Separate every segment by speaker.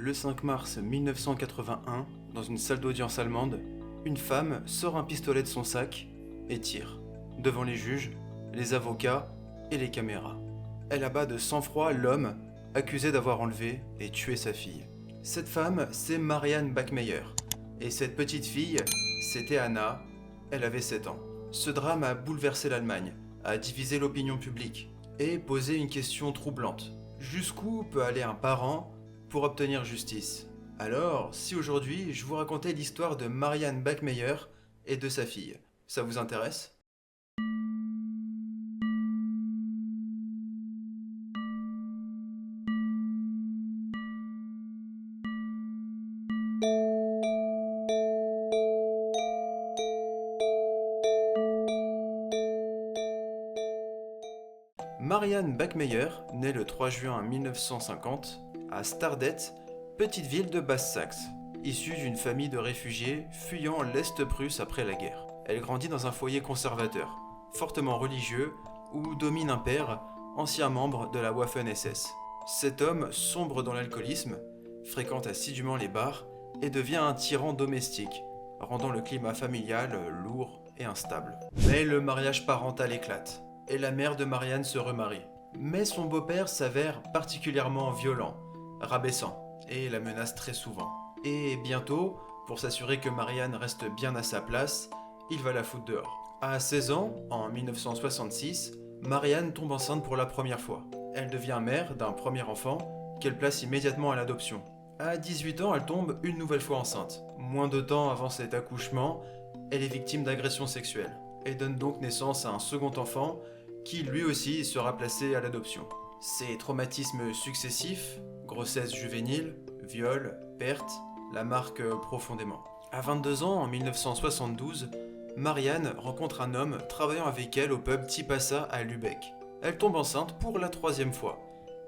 Speaker 1: Le 5 mars 1981, dans une salle d'audience allemande, une femme sort un pistolet de son sac et tire, devant les juges, les avocats et les caméras. Elle abat de sang-froid l'homme accusé d'avoir enlevé et tué sa fille. Cette femme, c'est Marianne Bachmeier, et cette petite fille, c'était Anna, elle avait 7 ans. Ce drame a bouleversé l'Allemagne, a divisé l'opinion publique et posé une question troublante. Jusqu'où peut aller un parent pour obtenir justice? Alors, si aujourd'hui je vous racontais l'histoire de Marianne Bachmeier et de sa fille, ça vous intéresse? Marianne Bachmeier naît le 3 juin 1950 à Stardet, petite ville de Basse-Saxe, issue d'une famille de réfugiés fuyant l'Est prusse après la guerre. Elle grandit dans un foyer conservateur, fortement religieux, où domine un père, ancien membre de la Waffen-SS. Cet homme sombre dans l'alcoolisme, fréquente assidûment les bars et devient un tyran domestique, rendant le climat familial lourd et instable. Mais le mariage parental éclate, et la mère de Marianne se remarie. Mais son beau-père s'avère particulièrement violent, rabaissant, et la menace très souvent. Et bientôt, pour s'assurer que Marianne reste bien à sa place, il va la foutre dehors. À 16 ans, en 1966, Marianne tombe enceinte pour la première fois. Elle devient mère d'un premier enfant qu'elle place immédiatement à l'adoption. À 18 ans, elle tombe une nouvelle fois enceinte. Moins de temps avant cet accouchement, elle est victime d'agressions sexuelles et donne donc naissance à un second enfant qui lui aussi sera placé à l'adoption. Ces traumatismes successifs, grossesse juvénile, viol, perte, la marquent profondément. À 22 ans, en 1972, Marianne rencontre un homme travaillant avec elle au pub Tipasa à Lübeck. Elle tombe enceinte pour la 3e fois.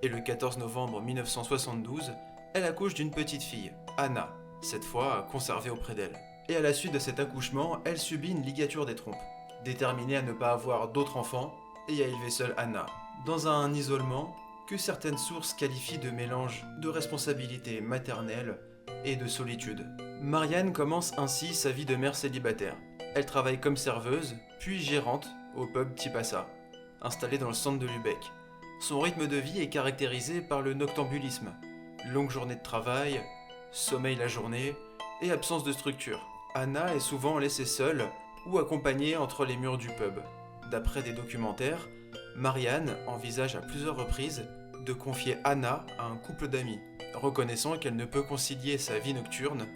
Speaker 1: Et le 14 novembre 1972, elle accouche d'une petite fille, Anna, cette fois conservée auprès d'elle. Et à la suite de cet accouchement, elle subit une ligature des trompes. Déterminée à ne pas avoir d'autres enfants et à élever seule Anna, dans un isolement que certaines sources qualifient de mélange de responsabilité maternelle et de solitude. Marianne commence ainsi sa vie de mère célibataire. Elle travaille comme serveuse, puis gérante au pub Tipasa, installé dans le centre de Lübeck. Son rythme de vie est caractérisé par le noctambulisme, longue journée de travail, sommeil la journée et absence de structure. Anna est souvent laissée seule ou accompagnée entre les murs du pub. D'après des documentaires, Marianne envisage à plusieurs reprises de confier Anna à un couple d'amis, reconnaissant qu'elle ne peut concilier sa vie nocturne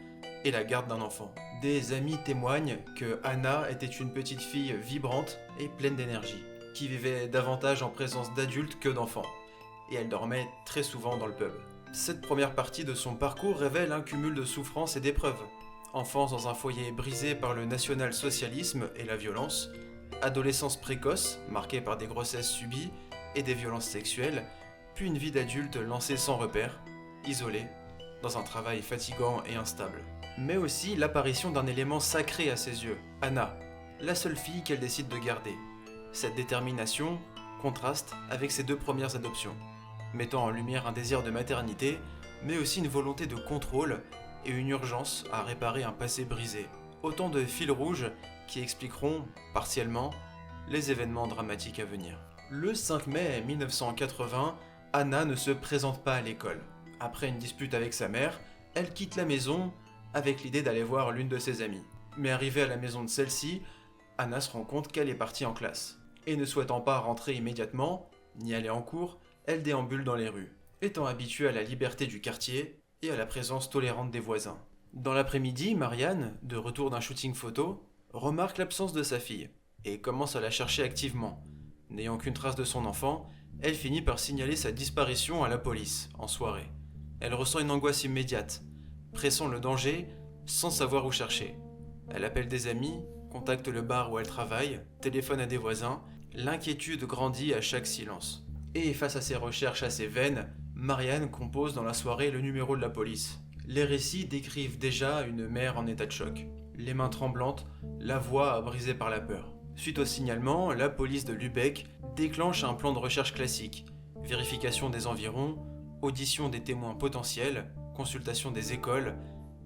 Speaker 1: et la garde d'un enfant. Des amis témoignent que Anna était une petite fille vibrante et pleine d'énergie, qui vivait davantage en présence d'adultes que d'enfants, et elle dormait très souvent dans le pub. Cette première partie de son parcours révèle un cumul de souffrances et d'épreuves. Enfance dans un foyer brisé par le national-socialisme et la violence, adolescence précoce, marquée par des grossesses subies et des violences sexuelles, puis une vie d'adulte lancée sans repère, isolée, dans un travail fatigant et instable. Mais aussi l'apparition d'un élément sacré à ses yeux, Anna, la seule fille qu'elle décide de garder. Cette détermination contraste avec ses 2 premières adoptions, mettant en lumière un désir de maternité, mais aussi une volonté de contrôle et une urgence à réparer un passé brisé. Autant de fils rouges qui expliqueront, partiellement, les événements dramatiques à venir. Le 5 mai 1980, Anna ne se présente pas à l'école. Après une dispute avec sa mère, elle quitte la maison avec l'idée d'aller voir l'une de ses amies. Mais arrivée à la maison de celle-ci, Anna se rend compte qu'elle est partie en classe. Et ne souhaitant pas rentrer immédiatement, ni aller en cours, elle déambule dans les rues, étant habituée à la liberté du quartier et à la présence tolérante des voisins. Dans l'après-midi, Marianne, de retour d'un shooting photo, remarque l'absence de sa fille et commence à la chercher activement. N'ayant qu'une trace de son enfant, elle finit par signaler sa disparition à la police, en soirée. Elle ressent une angoisse immédiate, pressant le danger sans savoir où chercher. Elle appelle des amis, contacte le bar où elle travaille, téléphone à des voisins, l'inquiétude grandit à chaque silence. Et face à ces recherches assez vaines, Marianne compose dans la soirée le numéro de la police. Les récits décrivent déjà une mère en état de choc, les mains tremblantes, la voix brisée par la peur. Suite au signalement, la police de Lübeck déclenche un plan de recherche classique, vérification des environs, audition des témoins potentiels, consultation des écoles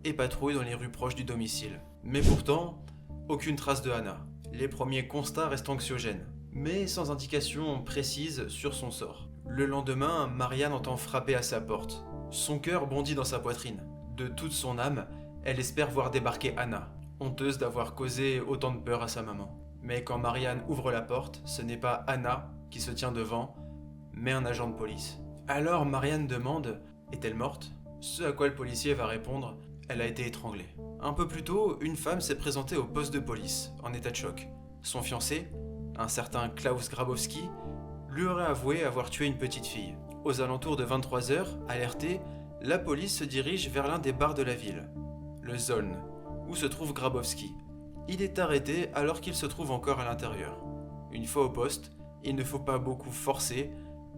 Speaker 1: et patrouille dans les rues proches du domicile. Mais pourtant, aucune trace de Anna. Les premiers constats restent anxiogènes, mais sans indication précise sur son sort. Le lendemain, Marianne entend frapper à sa porte. Son cœur bondit dans sa poitrine. De toute son âme, elle espère voir débarquer Anna, honteuse d'avoir causé autant de peur à sa maman. Mais quand Marianne ouvre la porte, ce n'est pas Anna qui se tient devant, mais un agent de police. Alors Marianne demande « Est-elle morte ?» Ce à quoi le policier va répondre « Elle a été étranglée ». Un peu plus tôt, une femme s'est présentée au poste de police, en état de choc. Son fiancé, un certain Klaus Grabowski, lui aurait avoué avoir tué une petite fille. Aux alentours de 23h, alertée, la police se dirige vers l'un des bars de la ville, le Zolln, où se trouve Grabowski. Il est arrêté alors qu'il se trouve encore à l'intérieur. Une fois au poste, il ne faut pas beaucoup forcer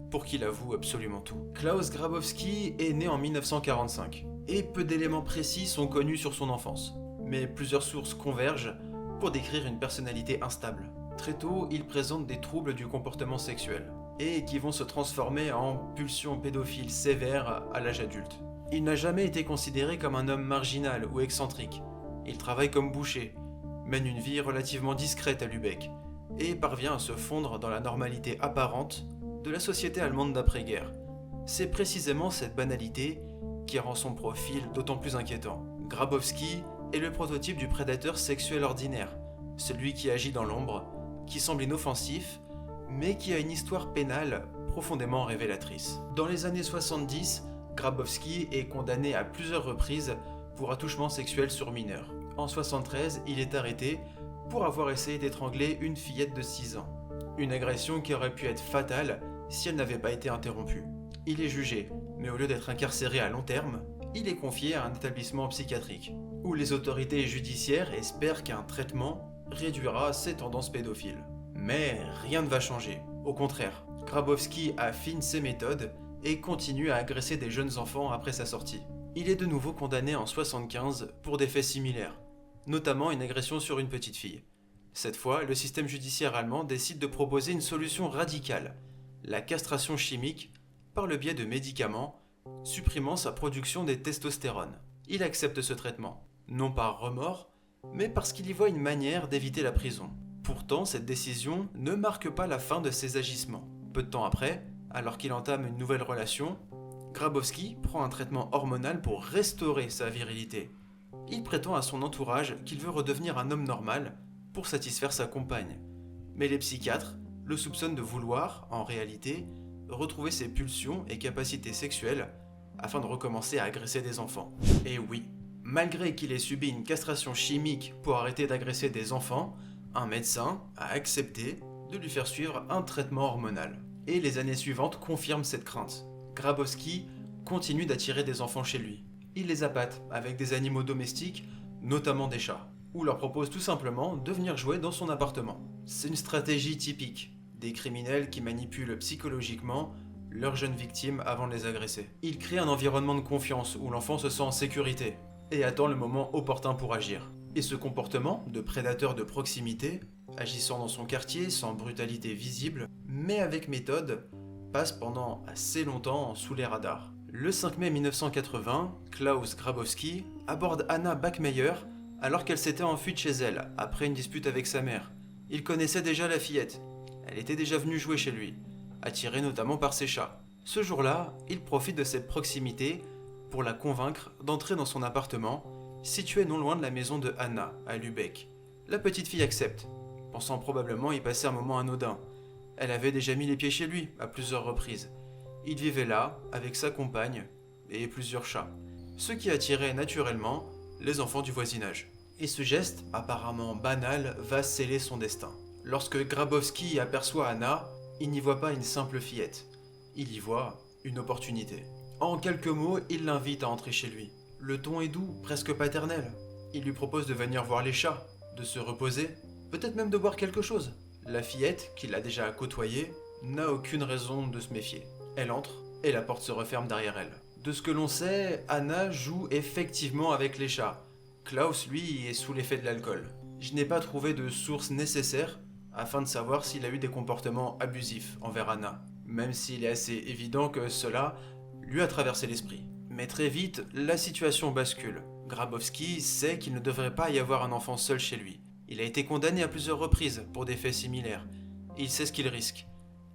Speaker 1: pour qu'il avoue absolument tout. Klaus Grabowski est né en 1945 et peu d'éléments précis sont connus sur son enfance. Mais plusieurs sources convergent pour décrire une personnalité instable. Très tôt, il présente des troubles du comportement sexuel et qui vont se transformer en pulsions pédophiles sévères à l'âge adulte. Il n'a jamais été considéré comme un homme marginal ou excentrique. Il travaille comme boucher, mène une vie relativement discrète à Lübeck et parvient à se fondre dans la normalité apparente de la société allemande d'après-guerre. C'est précisément cette banalité qui rend son profil d'autant plus inquiétant. Grabowski est le prototype du prédateur sexuel ordinaire, celui qui agit dans l'ombre, qui semble inoffensif, mais qui a une histoire pénale profondément révélatrice. Dans les années 70, Grabowski est condamné à plusieurs reprises pour attouchement sexuel sur mineurs. En 73, il est arrêté pour avoir essayé d'étrangler une fillette de 6 ans. Une agression qui aurait pu être fatale si elle n'avait pas été interrompue. Il est jugé, mais au lieu d'être incarcéré à long terme, il est confié à un établissement psychiatrique, où les autorités judiciaires espèrent qu'un traitement réduira ses tendances pédophiles. Mais rien ne va changer. Au contraire, Grabowski affine ses méthodes et continue à agresser des jeunes enfants après sa sortie. Il est de nouveau condamné en 1975 pour des faits similaires, notamment une agression sur une petite fille. Cette fois, le système judiciaire allemand décide de proposer une solution radicale, la castration chimique par le biais de médicaments, supprimant sa production des testostérone. Il accepte ce traitement, non par remords, mais parce qu'il y voit une manière d'éviter la prison. Pourtant, cette décision ne marque pas la fin de ses agissements. Peu de temps après, alors qu'il entame une nouvelle relation, Grabowski prend un traitement hormonal pour restaurer sa virilité. Il prétend à son entourage qu'il veut redevenir un homme normal pour satisfaire sa compagne. Mais les psychiatres le soupçonnent de vouloir, en réalité, retrouver ses pulsions et capacités sexuelles afin de recommencer à agresser des enfants. Et oui, malgré qu'il ait subi une castration chimique pour arrêter d'agresser des enfants, un médecin a accepté de lui faire suivre un traitement hormonal. Et les années suivantes confirment cette crainte. Grabowski continue d'attirer des enfants chez lui. Il les appâte avec des animaux domestiques, notamment des chats, ou leur propose tout simplement de venir jouer dans son appartement. C'est une stratégie typique des criminels qui manipulent psychologiquement leurs jeunes victimes avant de les agresser. Il crée un environnement de confiance où l'enfant se sent en sécurité et attend le moment opportun pour agir. Et ce comportement de prédateur de proximité, agissant dans son quartier sans brutalité visible, mais avec méthode, passe pendant assez longtemps sous les radars. Le 5 mai 1980, Klaus Grabowski aborde Anna Backmeyer alors qu'elle s'était enfuie de chez elle après une dispute avec sa mère. Il connaissait déjà la fillette. Elle était déjà venue jouer chez lui, attirée notamment par ses chats. Ce jour-là, il profite de cette proximité pour la convaincre d'entrer dans son appartement, situé non loin de la maison de Anna, à Lübeck. La petite fille accepte, pensant probablement y passer un moment anodin. Elle avait déjà mis les pieds chez lui, à plusieurs reprises. Il vivait là, avec sa compagne et plusieurs chats, ce qui attirait naturellement les enfants du voisinage. Et ce geste, apparemment banal, va sceller son destin. Lorsque Grabowski aperçoit Anna, il n'y voit pas une simple fillette. Il y voit une opportunité. En quelques mots, il l'invite à entrer chez lui. Le ton est doux, presque paternel. Il lui propose de venir voir les chats, de se reposer, peut-être même de boire quelque chose. La fillette, qui l'a déjà côtoyée, n'a aucune raison de se méfier. Elle entre et la porte se referme derrière elle. De ce que l'on sait, Anna joue effectivement avec les chats. Klaus, lui, est sous l'effet de l'alcool. Je n'ai pas trouvé de source nécessaire afin de savoir s'il a eu des comportements abusifs envers Anna, même s'il est assez évident que cela lui a traversé l'esprit. Mais très vite, la situation bascule. Grabowski sait qu'il ne devrait pas y avoir un enfant seul chez lui. Il a été condamné à plusieurs reprises pour des faits similaires. Il sait ce qu'il risque.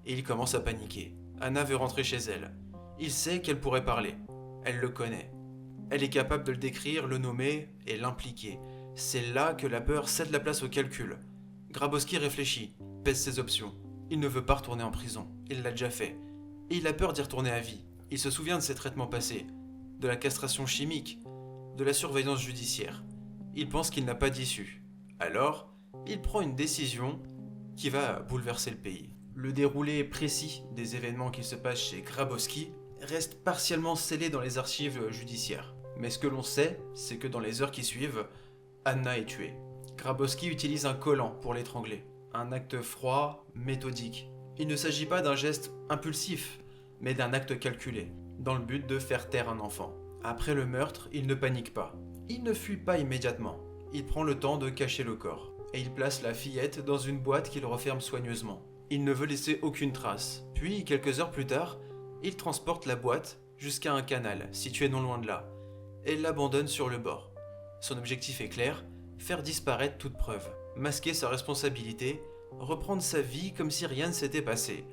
Speaker 1: Et il commence à paniquer. Anna veut rentrer chez elle. Il sait qu'elle pourrait parler. Elle le connaît. Elle est capable de le décrire, le nommer et l'impliquer. C'est là que la peur cède la place au calcul. Grabowski réfléchit, pèse ses options. Il ne veut pas retourner en prison. Il l'a déjà fait. Et il a peur d'y retourner à vie. Il se souvient de ses traitements passés, de la castration chimique, de la surveillance judiciaire. Il pense qu'il n'a pas d'issue. Alors, il prend une décision qui va bouleverser le pays. Le déroulé précis des événements qui se passent chez Grabowski reste partiellement scellé dans les archives judiciaires. Mais ce que l'on sait, c'est que dans les heures qui suivent, Anna est tuée. Grabowski utilise un collant pour l'étrangler. Un acte froid, méthodique. Il ne s'agit pas d'un geste impulsif, mais d'un acte calculé, dans le but de faire taire un enfant. Après le meurtre, il ne panique pas. Il ne fuit pas immédiatement. Il prend le temps de cacher le corps. Et il place la fillette dans une boîte qu'il referme soigneusement. Il ne veut laisser aucune trace. Puis, quelques heures plus tard, il transporte la boîte jusqu'à un canal, situé non loin de là, et l'abandonne sur le bord. Son objectif est clair, faire disparaître toute preuve, masquer sa responsabilité, reprendre sa vie comme si rien ne s'était passé.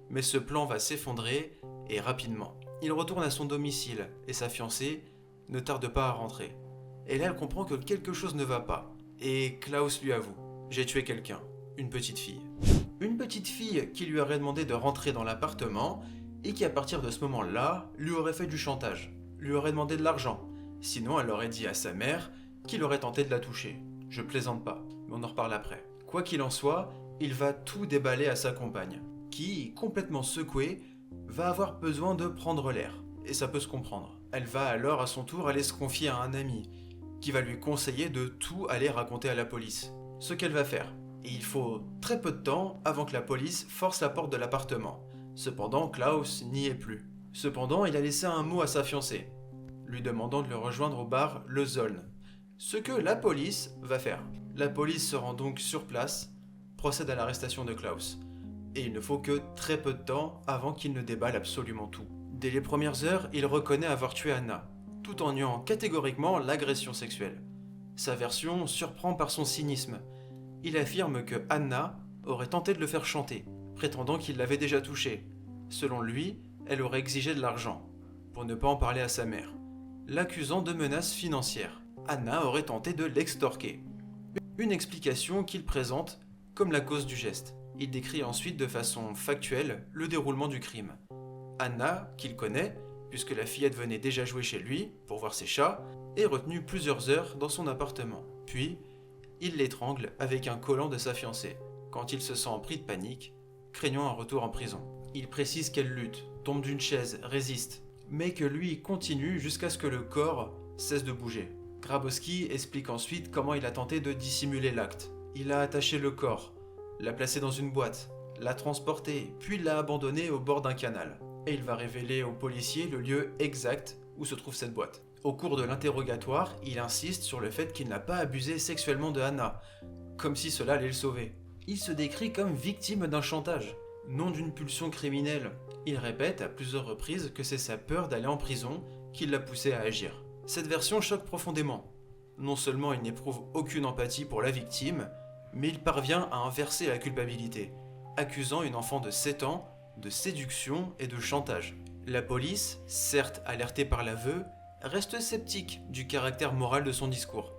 Speaker 1: Mais ce plan va s'effondrer, et rapidement. Il retourne à son domicile, et sa fiancée ne tarde pas à rentrer. Et là, elle comprend que quelque chose ne va pas. Et Klaus lui avoue, j'ai tué quelqu'un, une petite fille. Une petite fille qui lui aurait demandé de rentrer dans l'appartement, et qui à partir de ce moment-là, lui aurait fait du chantage, lui aurait demandé de l'argent. Sinon, elle aurait dit à sa mère qu'il aurait tenté de la toucher. Je plaisante pas, mais on en reparle après. Quoi qu'il en soit, il va tout déballer à sa compagne, qui, complètement secouée, va avoir besoin de prendre l'air. Et ça peut se comprendre. Elle va alors à son tour aller se confier à un ami, qui va lui conseiller de tout aller raconter à la police. Ce qu'elle va faire. Et il faut très peu de temps avant que la police force la porte de l'appartement. Cependant, Klaus n'y est plus. Cependant, il a laissé un mot à sa fiancée, lui demandant de le rejoindre au bar Le Zoln. Ce que la police va faire. La police se rend donc sur place, procède à l'arrestation de Klaus. Et il ne faut que très peu de temps avant qu'il ne déballe absolument tout. Dès les premières heures, il reconnaît avoir tué Anna, tout en niant catégoriquement l'agression sexuelle. Sa version surprend par son cynisme. Il affirme que Anna aurait tenté de le faire chanter, prétendant qu'il l'avait déjà touchée. Selon lui, elle aurait exigé de l'argent, pour ne pas en parler à sa mère, l'accusant de menaces financières. Anna aurait tenté de l'extorquer. Une explication qu'il présente comme la cause du geste. Il décrit ensuite de façon factuelle le déroulement du crime. Anna, qu'il connaît, puisque la fillette venait déjà jouer chez lui pour voir ses chats, est retenue plusieurs heures dans son appartement. Puis, il l'étrangle avec un collant de sa fiancée, quand il se sent pris de panique, craignant un retour en prison. Il précise qu'elle lutte, tombe d'une chaise, résiste, mais que lui continue jusqu'à ce que le corps cesse de bouger. Grabowski explique ensuite comment il a tenté de dissimuler l'acte. Il a attaché le corps, l'a placé dans une boîte, l'a transporté, puis l'a abandonné au bord d'un canal. Et il va révéler aux policiers le lieu exact où se trouve cette boîte. Au cours de l'interrogatoire, il insiste sur le fait qu'il n'a pas abusé sexuellement de Anna, comme si cela allait le sauver. Il se décrit comme victime d'un chantage, non d'une pulsion criminelle. Il répète à plusieurs reprises que c'est sa peur d'aller en prison qui l'a poussé à agir. Cette version choque profondément. Non seulement il n'éprouve aucune empathie pour la victime, mais il parvient à inverser la culpabilité, accusant une enfant de 7 ans de séduction et de chantage. La police, certes alertée par l'aveu, reste sceptique du caractère moral de son discours,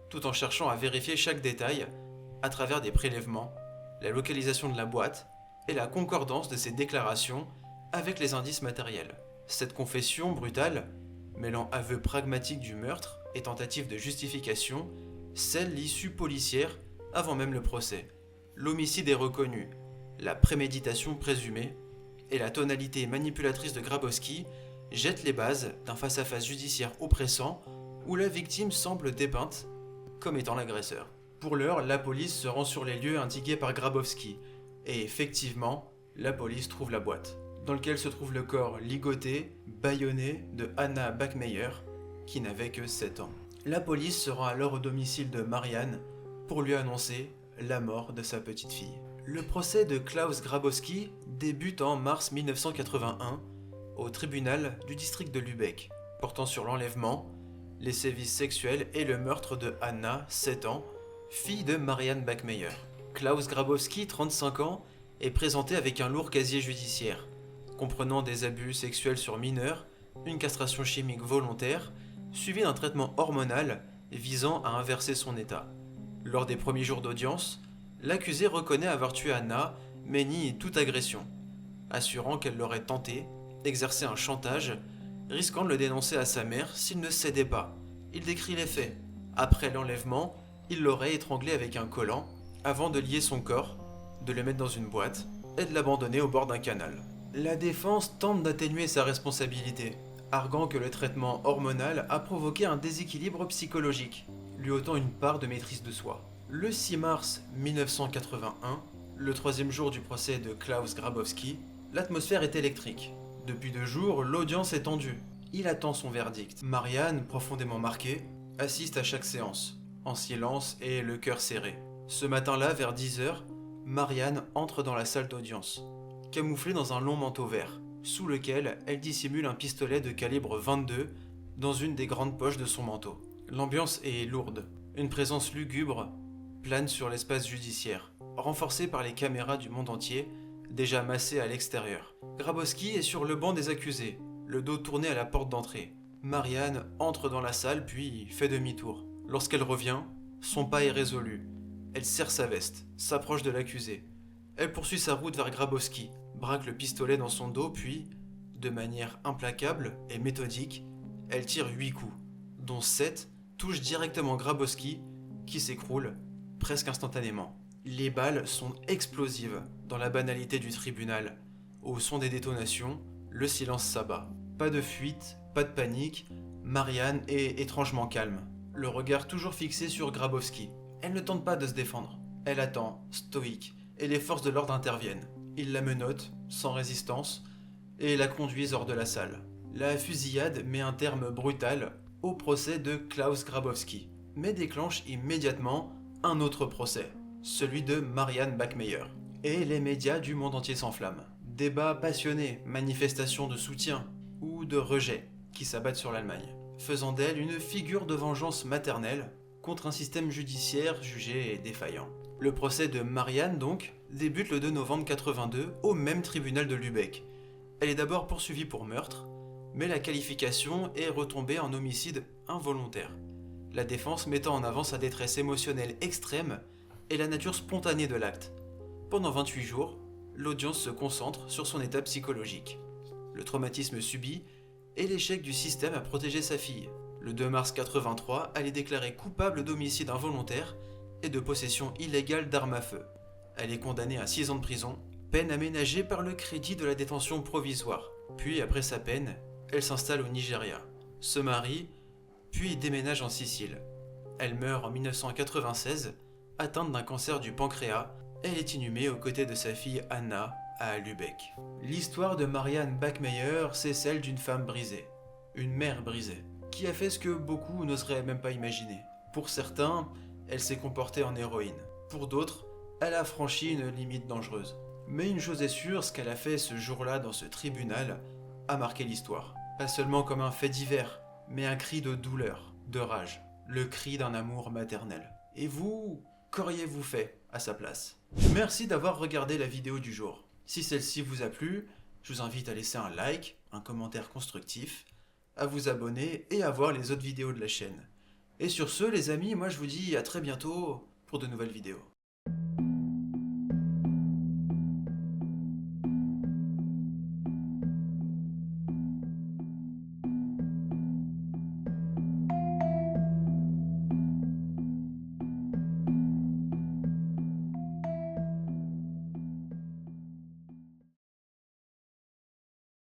Speaker 1: tout en cherchant à vérifier chaque détail à travers des prélèvements, la localisation de la boîte et la concordance de ses déclarations avec les indices matériels. Cette confession brutale, mêlant aveu pragmatique du meurtre et tentative de justification, scelle l'issue policière avant même le procès. L'homicide est reconnu, la préméditation présumée, et la tonalité manipulatrice de Grabowski jette les bases d'un face-à-face judiciaire oppressant où la victime semble dépeinte comme étant l'agresseur. Pour l'heure, la police se rend sur les lieux indiqués par Grabowski, et effectivement, la police trouve la boîte, dans laquelle se trouve le corps ligoté, bâillonné de Anna Backmeyer, qui n'avait que 7 ans. La police se rend alors au domicile de Marianne pour lui annoncer la mort de sa petite fille. Le procès de Klaus Grabowski débute en mars 1981 au tribunal du district de Lübeck. portant sur l'enlèvement, les sévices sexuels et le meurtre de Anna, 7 ans, fille de Marianne Bachmeier. Klaus Grabowski, 35 ans, est présenté avec un lourd casier judiciaire, comprenant des abus sexuels sur mineurs, une castration chimique volontaire, suivi d'un traitement hormonal visant à inverser son état. Lors des premiers jours d'audience, l'accusé reconnaît avoir tué Anna, mais nie toute agression, assurant qu'elle l'aurait tenté, exercé un chantage, risquant de le dénoncer à sa mère s'il ne cédait pas. Il décrit les faits. Après l'enlèvement, il l'aurait étranglé avec un collant, avant de lier son corps, de le mettre dans une boîte et de l'abandonner au bord d'un canal. La défense tente d'atténuer sa responsabilité, arguant que le traitement hormonal a provoqué un déséquilibre psychologique, lui ôtant une part de maîtrise de soi. Le 6 mars 1981, le troisième jour du procès de Klaus Grabowski, l'atmosphère est électrique. Depuis 2 jours, l'audience est tendue. Il attend son verdict. Marianne, profondément marquée, assiste à chaque séance, en silence et le cœur serré. Ce matin-là, vers 10h, Marianne entre dans la salle d'audience, camouflée dans un long manteau vert, sous lequel elle dissimule un pistolet de calibre 22 dans une des grandes poches de son manteau. L'ambiance est lourde. Une présence lugubre plane sur l'espace judiciaire, renforcée par les caméras du monde entier, déjà massées à l'extérieur. Grabowski est sur le banc des accusés, le dos tourné à la porte d'entrée. Marianne entre dans la salle puis fait demi-tour. Lorsqu'elle revient, son pas est résolu. Elle serre sa veste, s'approche de l'accusé. Elle poursuit sa route vers Grabowski, braque le pistolet dans son dos puis, de manière implacable et méthodique, elle tire 8 coups, dont 7 touchent directement Grabowski, qui s'écroule presque instantanément. Les balles sont explosives dans la banalité du tribunal. Au son des détonations, le silence s'abat. Pas de fuite, pas de panique, Marianne est étrangement calme, le regard toujours fixé sur Grabowski. Elle ne tente pas de se défendre. Elle attend, stoïque, et les forces de l'ordre interviennent. Ils la menottent, sans résistance, et la conduisent hors de la salle. La fusillade met un terme brutal au procès de Klaus Grabowski, mais déclenche immédiatement un autre procès, celui de Marianne Bachmeier. Et les médias du monde entier s'enflamment. Débats passionnés, manifestations de soutien ou de rejet qui s'abattent sur l'Allemagne, faisant d'elle une figure de vengeance maternelle contre un système judiciaire jugé défaillant. Le procès de Marianne, donc, débute le 2 novembre 82 au même tribunal de Lübeck. Elle est d'abord poursuivie pour meurtre, mais la qualification est retombée en homicide involontaire, la défense mettant en avant sa détresse émotionnelle extrême et la nature spontanée de l'acte. Pendant 28 jours, l'audience se concentre sur son état psychologique, le traumatisme subi et l'échec du système à protéger sa fille. Le 2 mars 83, elle est déclarée coupable d'homicide involontaire et de possession illégale d'armes à feu. Elle est condamnée à 6 ans de prison, peine aménagée par le crédit de la détention provisoire. Puis, après sa peine, elle s'installe au Nigeria, se marie, puis déménage en Sicile. Elle meurt en 1996, atteinte d'un cancer du pancréas. Elle est inhumée aux côtés de sa fille Anna à Lübeck. L'histoire de Marianne Bachmeier, c'est celle d'une femme brisée, une mère brisée, qui a fait ce que beaucoup n'oseraient même pas imaginer. Pour certains, elle s'est comportée en héroïne. Pour d'autres, elle a franchi une limite dangereuse. Mais une chose est sûre, ce qu'elle a fait ce jour-là dans ce tribunal a marqué l'histoire. Pas seulement comme un fait divers, mais un cri de douleur, de rage, le cri d'un amour maternel. Et vous, qu'auriez-vous fait à sa place? Merci d'avoir regardé la vidéo du jour. Si celle-ci vous a plu, je vous invite à laisser un like, un commentaire constructif, à vous abonner et à voir les autres vidéos de la chaîne. Et sur ce, les amis, moi je vous dis à très bientôt pour de nouvelles vidéos.